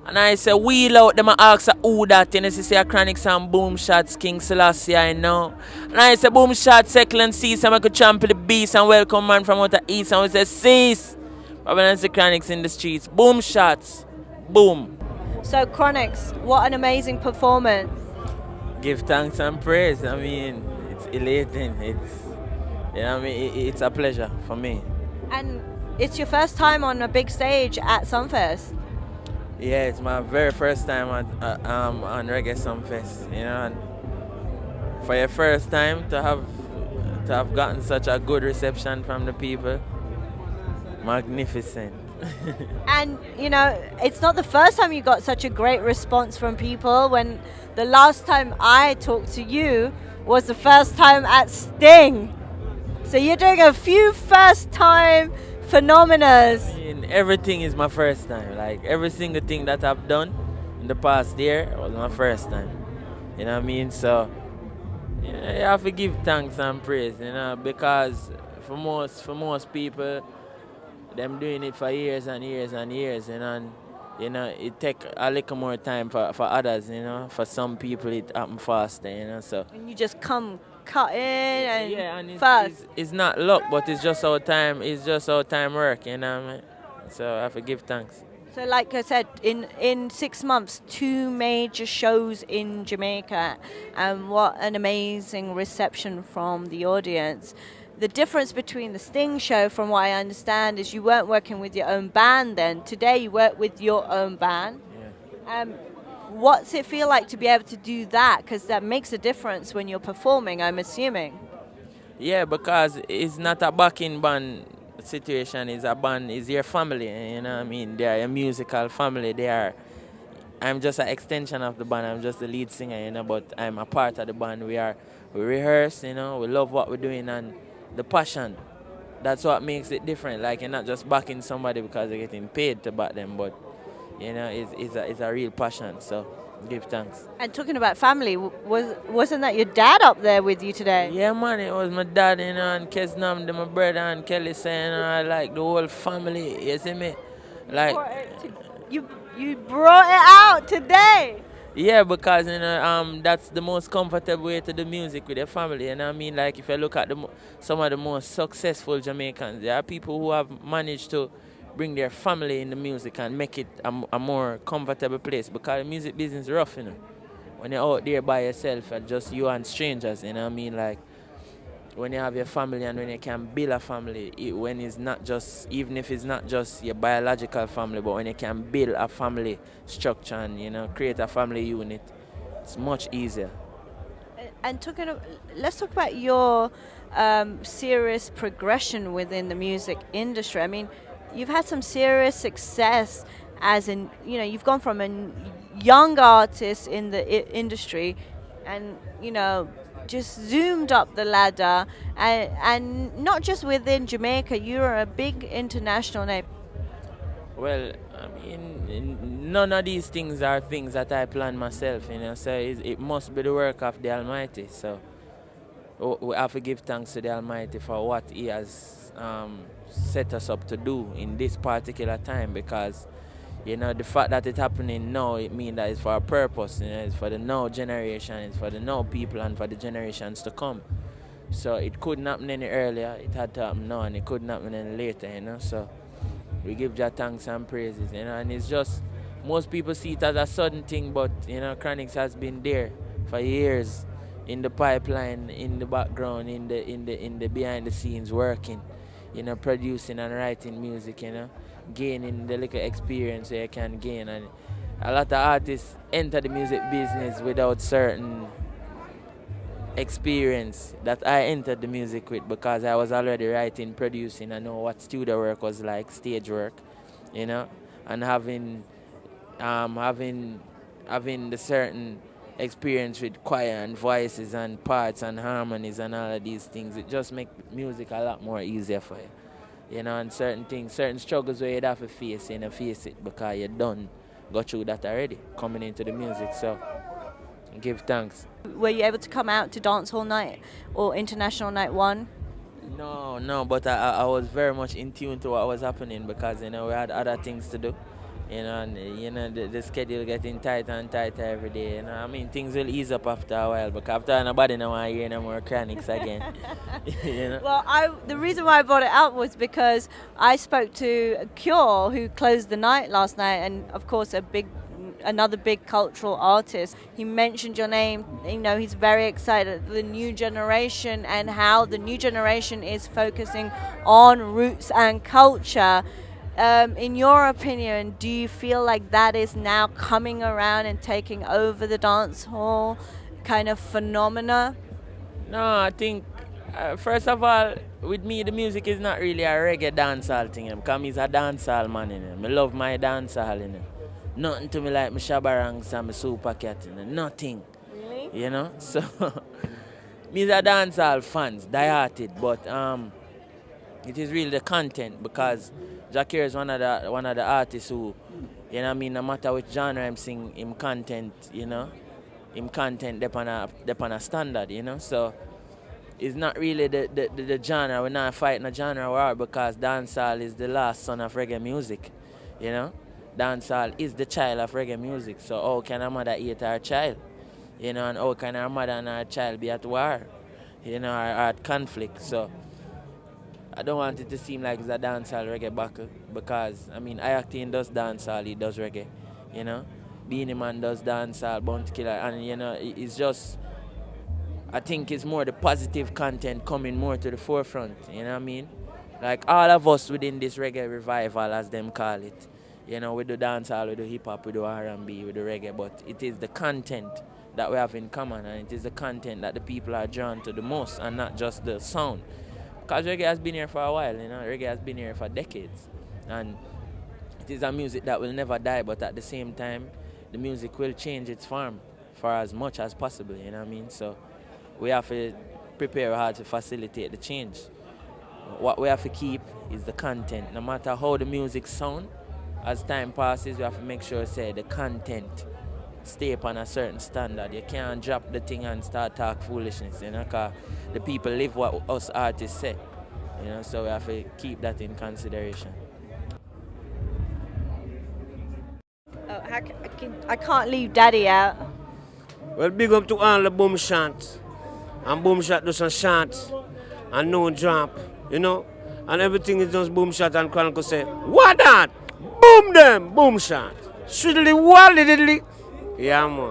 And I say, wheel out them, I ask who that, and they say Chronixx and Boom Shots, King Selassie, I know. And I say, Boom Shots, Excellency, so I could trample the beast and welcome man from out the east, and we say, cease. But when I say Chronixx in the streets, Boom Shots, boom. So Chronixx, what an amazing performance. Give thanks and praise. I mean, it's elating. I mean, it's a pleasure for me. And it's your first time on a big stage at Sunfest. Yeah, it's my very first time on Reggae Sumfest, and for your first time to have gotten such a good reception from the people, magnificent. And it's not the first time you got such a great response from people. When the last time I talked to you was the first time at Sting. So you're doing a few first time phenomena. I mean, everything is my first time. Like every single thing that I've done in the past year was my first time. You know what I mean? So you have to give thanks and praise, because for most people, them doing it for years and years and years, and it take a little more time for others, for some people it happen faster, so And you just come cut in and yeah, and fast. it's not luck, but it's just how time work, what I mean? So I have to give thanks. So, like I said, in 6 months, two major shows in Jamaica, and what an amazing reception from the audience. The difference between the Sting show, from what I understand, is you weren't working with your own band then. Today, you work with your own band. Yeah. What's it feel like to be able to do that? Because that makes a difference when you're performing, I'm assuming. Yeah, because it's not a backing band situation. It's a band. It's your family. You know what I mean? They are a musical family. I'm just an extension of the band. I'm just the lead singer. But I'm a part of the band. We rehearse. We love what we're doing, and the passion. That's what makes it different. Like you're not just backing somebody because they're getting paid to back them, but it's a real passion. So give thanks. And talking about family, wasn't that your dad up there with you today? Yeah, man, it was my dad, and Kesnam, my brother, and Kelly saying, I like the whole family, you see me? Like, You brought it out today. yeah, because, that's the most comfortable way to do music with your family, I mean? Like, if you look at some of the most successful Jamaicans, there are people who have managed to bring their family in the music and make it a more comfortable place, because the music business is rough, when you're out there by yourself and just you and strangers, I mean? Like, when you have your family and when you can build a family, when it's not just, even if it's not just your biological family, but when you can build a family structure and, create a family unit, it's much easier. And let's talk about your serious progression within the music industry. I mean, you've had some serious success, as in, you've gone from a young artist in the industry, and just zoomed up the ladder, and not just within Jamaica. You're a big international name. Well, I mean, none of these things are things that I plan myself, so it must be the work of the Almighty. So we have to give thanks to the Almighty for what He has set us up to do in this particular time, because the fact that it's happening now, it means that it's for a purpose. It's for the now generation, it's for the now people, and for the generations to come. So it couldn't happen any earlier. It had to happen now, and it couldn't happen any later. So we give Jah thanks and praises. And it's just, most people see it as a sudden thing, but Chronixx has been there for years, in the pipeline, in the background, in the behind the scenes working, producing and writing music, gaining the little experience you can gain. And a lot of artists enter the music business without certain experience that I entered the music with, because I was already writing, producing. I know what studio work was like, stage work, and having the certain experience with choir and voices and parts and harmonies and all of these things. It just makes music a lot more easier for you. And certain things, certain struggles where you'd have to face, face it because you done go through that already, coming into the music. So give thanks. Were you able to come out to Dancehall Night or International Night 1? No, but I was very much in tune to what was happening, because we had other things to do. And the schedule getting tighter and tighter every day. I mean, things will ease up after a while, but after nobody no want to hear no more Chronixx again. Well, the reason why I brought it up was because I spoke to Cure, who closed the night last night, and of course another big cultural artist. He mentioned your name. He's very excited the new generation and how the new generation is focusing on roots and culture. In your opinion, do you feel like that is now coming around and taking over the dance hall kind of phenomena? No, I think, first of all, with me, the music is not really a reggae dancehall thing, because I'm a dancehall man. I love my dancehall. Nothing to me like my Shabba and my Supercat. Nothing. Really? So, me a dancehall fans, die-hearted, but it is really the content, because Jakir is one of the artists who, no matter which genre I'm sing, him content, him content depend on a standard, So it's not really the genre. We're not fighting a genre war, because dancehall is the last son of reggae music, Dancehall is the child of reggae music. So how can a mother hate her child? And how can her mother and her child be at war? Or at conflict. So I don't want it to seem like it's a dancehall reggae battle, because Ayactin does dancehall, he does reggae. Beanie Man does dancehall, Bounty Killer, and it's just, I think it's more the positive content coming more to the forefront. You know what I mean? Like all of us within this reggae revival, as them call it. We do dancehall, we do hip hop, we do R&B, we do reggae, but it is the content that we have in common, and it is the content that the people are drawn to the most, and not just the sound. Because reggae has been here for a while, reggae has been here for decades. And it is a music that will never die, but at the same time, the music will change its form for as much as possible, you know what I mean? So we have to prepare hard to facilitate the change. What we have to keep is the content. No matter how the music sound, as time passes, we have to make sure, say, the content stay upon a certain standard. You can't drop the thing and start talk foolishness, because the people live what us artists say, so we have to keep that in consideration. I can't leave Daddy out. Well, big up to all the boom shots. And boom shot do some shots. And no drop, And everything is just boom shot, and Chronixx say, what that? Boom them, boom shot. Swiddly wally diddly. Yeah, man.